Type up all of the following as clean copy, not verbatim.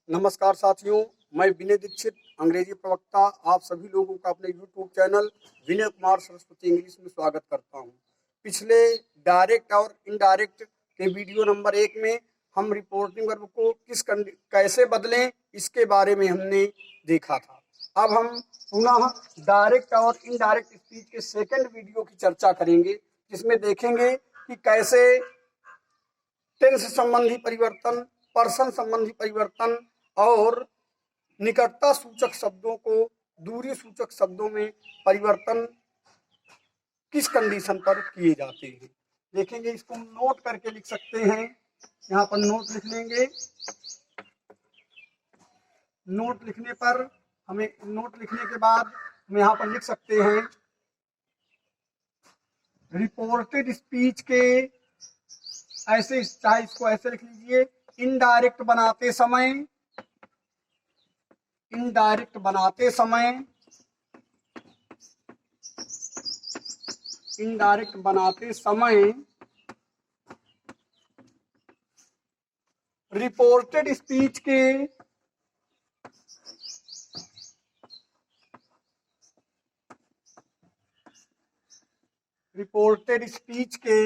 नमस्कार साथियों, मैं विनय दीक्षित, अंग्रेजी प्रवक्ता, आप सभी लोगों का अपने YouTube channel Vinay Kumar Saraswati English में स्वागत करता हूं। पिछले डायरेक्ट और इनडायरेक्ट के वीडियो नंबर 1 में हम रिपोर्टिंग वर्ब को कैसे बदलें इसके बारे में हमने देखा था। अब हम पुनः डायरेक्ट और इनडायरेक्ट स्पीच के सेकंड वीडियो की चर्चा करेंगे, जिसमें देखेंगे कि कैसे टेंस संबंधी परिवर्तन, पर्सन संबंधी परिवर्तन और निकटता सूचक शब्दों को दूरी सूचक शब्दों में परिवर्तन किस कंडीशन पर किए जाते हैं। देखेंगे, इसको हम नोट करके लिख सकते हैं। यहाँ पर नोट लिख लेंगे। नोट लिखने पर हमें नोट लिखने के बाद हम यहाँ पर लिख सकते हैं रिपोर्टेड स्पीच के ऐसे, चाहे इसको ऐसे लिख लीजिए, इनडायरेक्ट बनाते समय रिपोर्टेड स्पीच के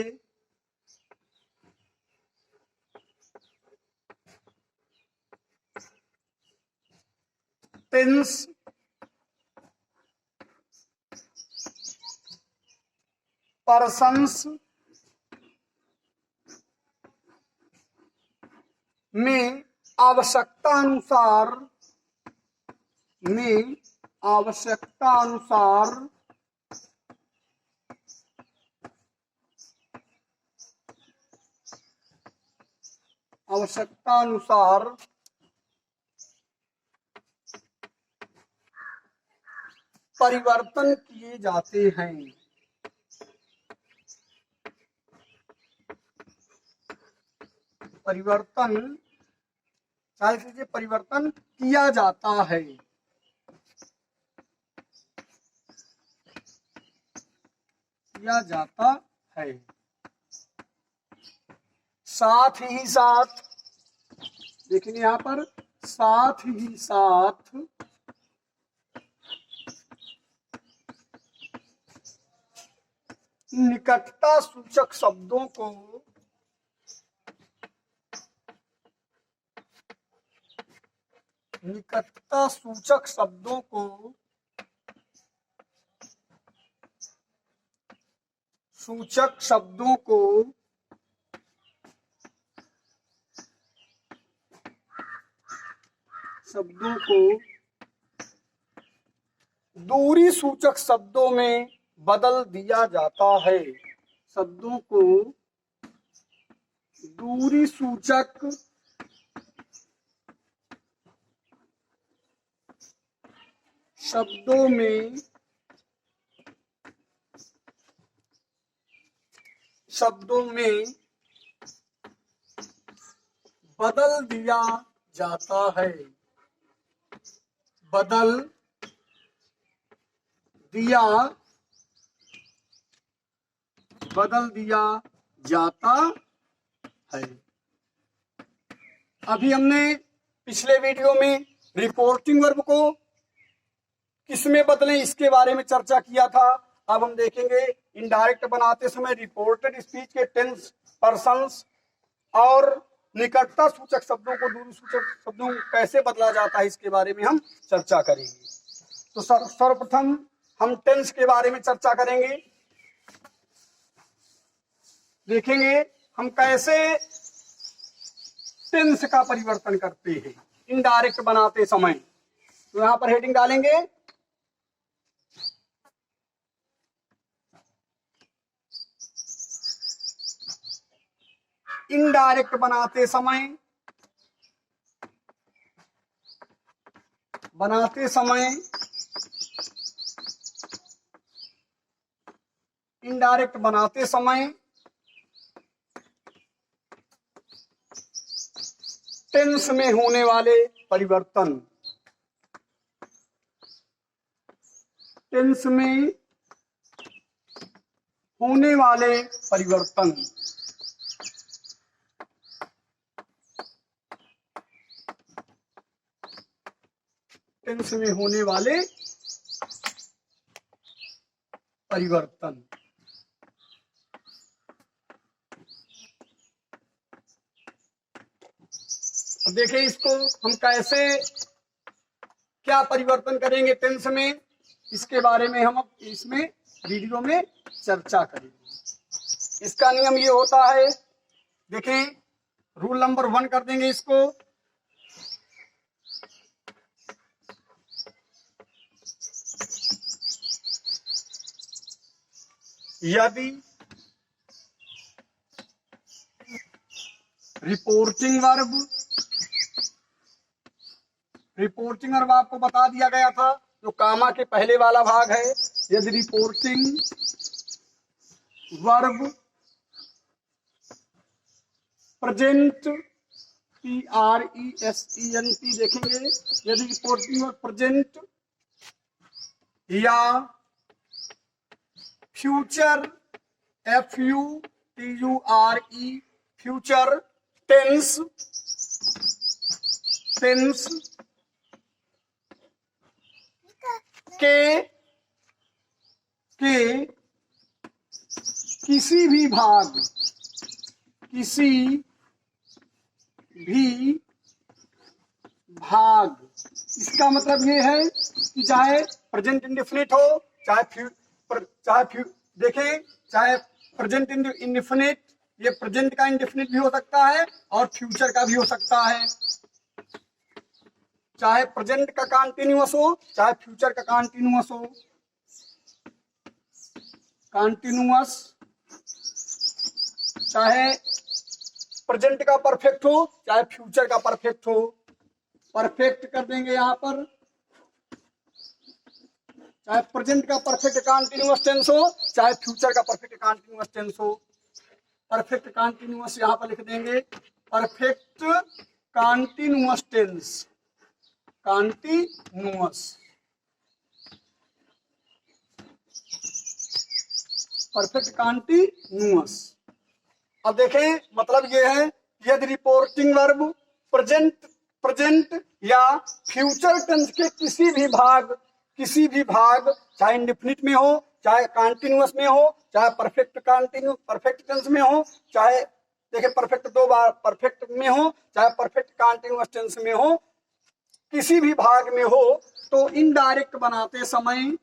टेंस पर्सन्स में आवश्यकता अनुसार परिवर्तन किए जाते हैं। परिवर्तन किया जाता है। साथ ही साथ देखेंगे यहाँ पर, साथ ही साथ निकटता सूचक शब्दों को दूरी सूचक शब्दों में बदल दिया जाता है। शब्दों को दूरी सूचक शब्दों में बदल दिया जाता है। बदल दिया जाता है। अभी हमने पिछले वीडियो में रिपोर्टिंग वर्ब को किसमें बदलें इसके बारे में चर्चा किया था। अब हम देखेंगे इनडायरेक्ट बनाते समय रिपोर्टेड स्पीच के टेंस, पर्सन्स और निकटता सूचक शब्दों को दूरी सूचक शब्दों को कैसे बदला जाता है, इसके बारे में हम चर्चा करेंगे। तो सर्वप्रथम हम टेंस के बारे में चर्चा करेंगे। देखेंगे हम कैसे टेंस का परिवर्तन करते हैं इनडायरेक्ट बनाते समय। तो यहां पर हेडिंग डालेंगे, इनडायरेक्ट बनाते समय टेंस में होने वाले परिवर्तन। टेंस में होने वाले परिवर्तन। अब देखिए इसको हम कैसे क्या परिवर्तन करेंगे टेंस में, इसके बारे में हम अब इसमें वीडियो में चर्चा करेंगे। इसका नियम ये होता है, देखें रूल नंबर 1 कर देंगे इसको। यदि रिपोर्टिंग वर्ब आपको बता दिया गया था, जो कामा के पहले वाला भाग है। यदि रिपोर्टिंग वर्ब प्रेजेंट PRESENT देखेंगे, यदि रिपोर्टिंग वर्ब प्रेजेंट या फ्यूचर FUTURE फ्यूचर टेंस के किसी भी भाग, इसका मतलब ये है कि चाहे प्रेजेंट इंडेफिनिट हो, चाहे देखें चाहे प्रेजेंट इंडेफिनिट, ये प्रेजेंट का इंडेफिनिट भी हो सकता है और फ्यूचर का भी हो सकता है। चाहे प्रेजेंट का कॉन्टिन्यूअस हो, चाहे फ्यूचर का कॉन्टिन्यूअस हो। कॉन्टिन्यूअस चाहे प्रेजेंट का परफेक्ट हो, चाहे फ्यूचर का परफेक्ट हो। परफेक्ट कर देंगे यहां पर, चाहे प्रेजेंट का परफेक्ट कॉन्टिन्यूअस टेंस हो, चाहे फ्यूचर का परफेक्ट कॉन्टिन्यूअस टेंस हो। परफेक्ट कॉन्टिन्यूअस यहां पर लिख देंगे, perfect continuous tense, continuous perfect continuous. अब देखें मतलब ये है, यदि रिपोर्टिंग वर्ब प्रेजेंट या फ्यूचर टेंस के किसी भी भाग चाहे इंडेफिनिट में हो, चाहे कॉन्टिन्यूअस में हो, चाहे परफेक्ट टेंस में हो, चाहे देखिए परफेक्ट 2 बार परफेक्ट में हो, चाहे परफेक्ट कॉन्टिन्यूअस टेंस में हो, किसी भी भाग में हो, तो इनडायरेक्ट बनाते समय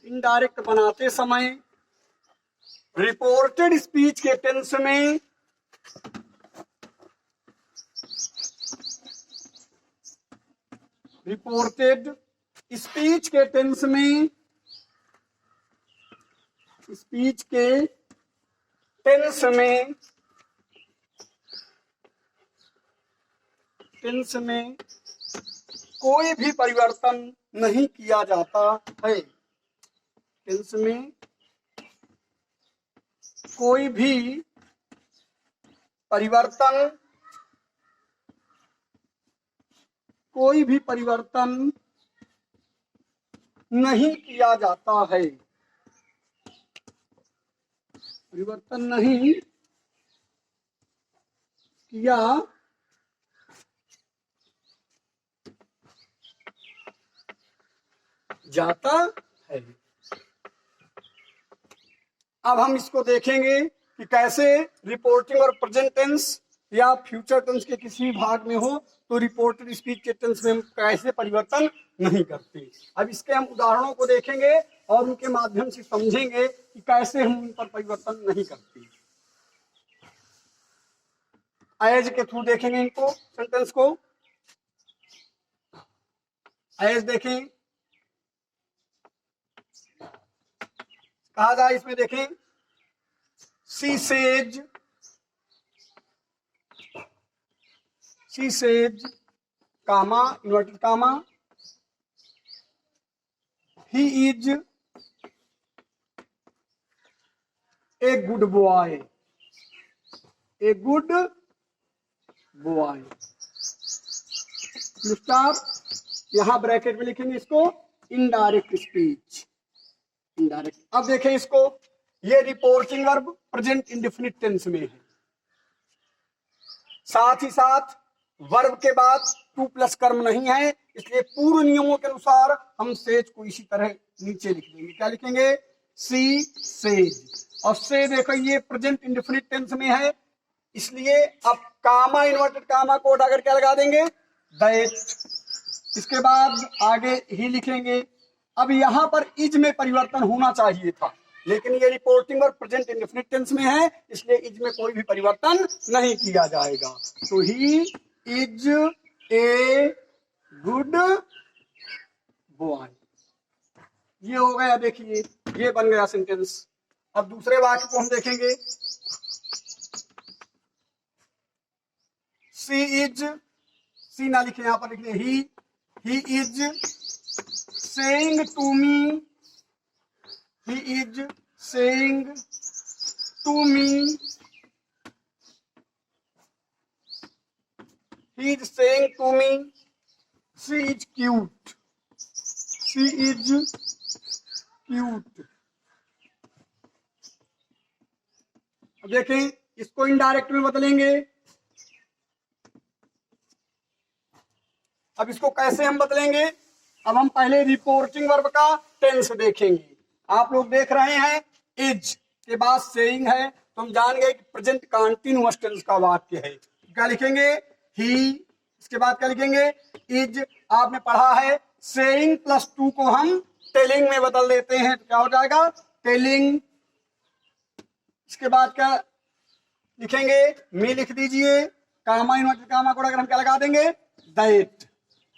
इनडायरेक्ट बनाते समय रिपोर्टेड स्पीच के टेंस में स्पीच के टेंस में कोई भी परिवर्तन नहीं किया जाता है। टेंस में कोई भी परिवर्तन नहीं किया जाता है। परिवर्तन नहीं किया जाता है। अब हम इसको देखेंगे कि कैसे रिपोर्टिंग और प्रेजेंट टेंस या फ्यूचर टेंस के किसी भाग में हो तो रिपोर्टेड स्पीच के टेंस में हम कैसे परिवर्तन नहीं करते। अब इसके हम उदाहरणों को देखेंगे और उनके माध्यम से समझेंगे कि कैसे हम उन पर परिवर्तन नहीं करते। एज के थ्रू देखेंगे इनको, सेंटेंस को। एज देखें, कहा जाए इसमें देखें, she says comma inverted comma, he is a good boy, star यहां ब्रैकेट में लिखेंगे इसको, इनडायरेक्ट स्पीच, इनडायरेक्ट। अब देखें इसको, ये reporting verb present indefinite tense में है, साथ ही साथ वर्ब के बाद टू प्लस कर्म नहीं है, इसलिए पूर्व नियमों के अनुसार हम सेज को इसी तरह नीचे लिख देंगे। क्या लिखेंगे? She says. और से देखो ये प्रेजेंट इंडेफिनिट टेंस में है, इसलिए अब कामा इन्वर्टेड कामा को हटाकर क्या लगा देंगे? दैट। इसके बाद आगे ही लिखेंगे। अब यहां पर इज में परिवर्तन होना चाहिए था, लेकिन ये रिपोर्टिंग और प्रेजेंट इंडेफिनिट टेंस में है, इसलिए इज में कोई भी परिवर्तन नहीं किया जाएगा। तो he is a good boy, ये हो गया। देखिए ये बन गया सेंटेंस। अब दूसरे वाक्य को हम देखेंगे। सी इज, सी ना लिखे, यहां पर लिखिए he is saying to me, he is saying to me, he is saying to me she is cute, she is cute। अब देखें इसको इनडायरेक्ट में बदलेंगे। अब इसको कैसे हम बदलेंगे? अब हम पहले रिपोर्टिंग वर्ब का टेंस देखेंगे। आप लोग देख रहे हैं इज के बाद सेइंग है, तो हम जान गए कि प्रेजेंट कंटीन्यूअस टेंस का वाक्य है। क्या लिखेंगे? ही, इसके बाद क्या लिखेंगे? इज। आपने पढ़ा है सेइंग प्लस टू को हम टेलिंग में बदल देते हैं, तो क्या हो जाएगा? टेलिंग। इसके बाद क्या लिखेंगे? मी लिख दीजिए, कामा इन्वर्टेड कामा को अगर हम क्या लगा देंगे? दैट।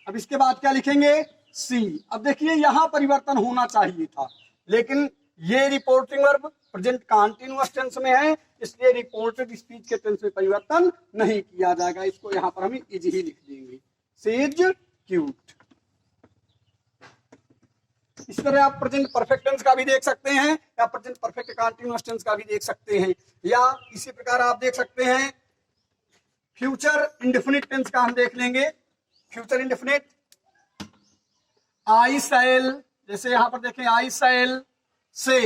अब इसके बाद क्या लिखेंगे? सी। अब देखिए यहां परिवर्तन होना चाहिए था, लेकिन ये reporting verb present continuous tense में है, इसलिए रिपोर्टेड स्पीच के टेंस में परिवर्तन नहीं किया जाएगा। इसको यहां पर हम इज ही लिख देंगे, सी इज क्यूट। इस तरह आप प्रेजेंट परफेक्ट टेंस का भी देख सकते हैं, या प्रेजेंट परफेक्ट कंटीन्यूअस टेंस का भी देख सकते हैं, या इसी प्रकार आप देख सकते हैं फ्यूचर इंडेफिनिट टेंस का हम देख लेंगे। फ्यूचर इंडेफिनिट, आई शैल, जैसे यहां पर देखें आई शैल से,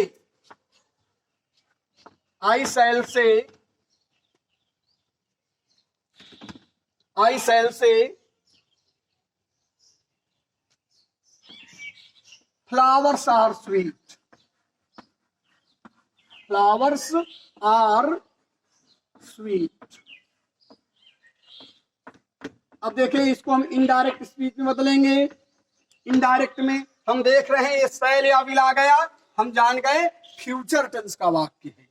आई शैल से, I shall say flowers are sweet, flowers are sweet. अब देखिए इसको हम इनडायरेक्ट स्पीच में बदलेंगे। इनडायरेक्ट में हम देख रहे हैं ये शैल या विल आ गया, हम जान गए फ्यूचर टेंस का वाक्य है,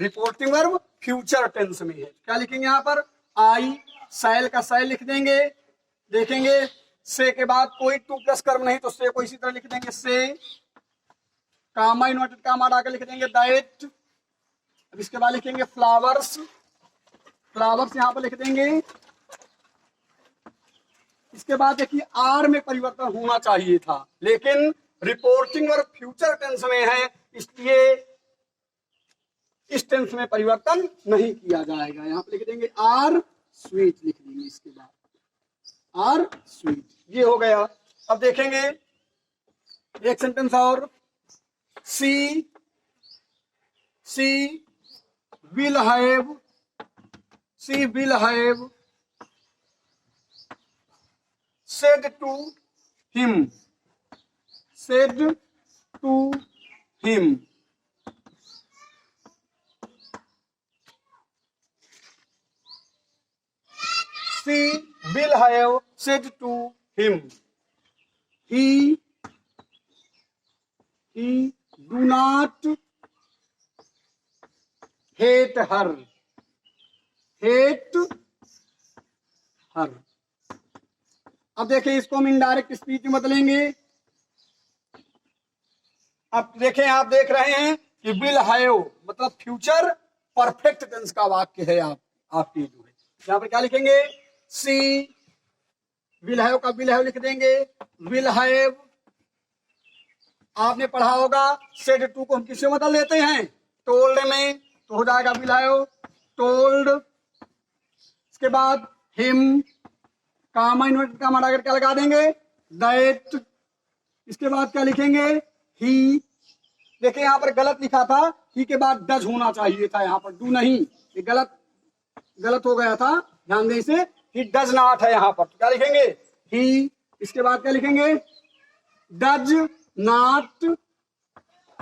रिपोर्टिंग वर्ब फ्यूचर टेंस में है। क्या लिखेंगे यहाँ पर? आई शैल का शैल लिख देंगे। देखेंगे से के बाद कोई टू प्लस कर्म नहीं, तो से को इसी तरह लिख देंगे से, कामा इन्वर्टेड कामा डाकर लिख देंगे दैट। अब इसके बाद लिखेंगे फ्लावर्स, फ्लावर्स यहां पर लिख देंगे। इसके बाद देखिए आर में परिवर्तन होना चाहिए था, लेकिन रिपोर्टिंग वर्ब फ्यूचर टेंस में है, इसलिए इस टेंस में परिवर्तन नहीं किया जाएगा। यहां पर लिख देंगे आर स्वीट, लिख देंगे इसके बाद आर स्वीट। ये हो गया। अब देखेंगे एक सेंटेंस और, she will have, she will have said to him, said to him। She will have said to him, he do not hate her, hate her। अब देखिए इसको हम इनडायरेक्ट स्पीच में बदलेंगे। अब देखें, आप देख रहे हैं कि विल हैव मतलब फ्यूचर परफेक्ट टेंस का वाक्य है। आपके जो है यहाँ पर क्या लिखेंगे? सी विल हैव का विल हैव लिख देंगे। विल हैव आपने पढ़ा होगा सेड टू को हम किससे बदल देते हैं? टोल्ड में, तो हो जाएगा विल हैव टोल्ड। इसके बाद हिम, कामा इन्वर्टेड कामा डाकर क्या लगा देंगे? दैट। इसके बाद क्या लिखेंगे, ही। देखिए यहाँ पर गलत लिखा था, ही के बाद डज होना चाहिए था, यहाँ पर डू नहीं, ये गलत हो गया था, ध्यान दें इसे। ही डज नॉट है यहाँ पर, तो क्या लिखेंगे, ही। इसके बाद क्या लिखेंगे, डज नॉट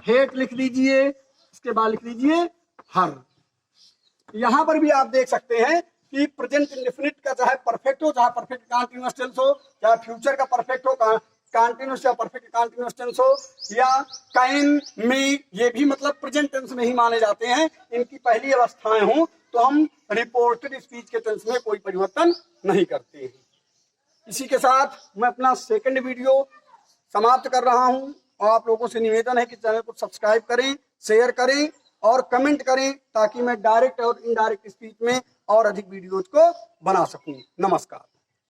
हेट लिख दीजिए, इसके बाद लिख दीजिए हर। यहां पर भी आप देख सकते हैं कि प्रेजेंट इंडेफिनिट का चाहे परफेक्ट हो, चाहे परफेक्ट कंटीन्यूअस टेंस हो, चाहे फ्यूचर का परफेक्ट हो, कंटीन्यूअस या परफेक्ट कंटीन्यूअस टेंस हो, या कैन में, ये भी मतलब प्रेजेंट टेंस में ही माने जाते हैं। इनकी पहली अवस्थाएं हों तो हम रिपोर्टेड स्पीच के टेंस में कोई परिवर्तन नहीं करते हैं। इसी के साथ मैं अपना सेकंड वीडियो समाप्त कर रहा हूं, और आप लोगों से निवेदन है कि चैनल को सब्सक्राइब करें, शेयर करें और कमेंट करें, ताकि मैं डायरेक्ट और इनडायरेक्ट स्पीच में और अधिक वीडियोज को बना सकूं। नमस्कार।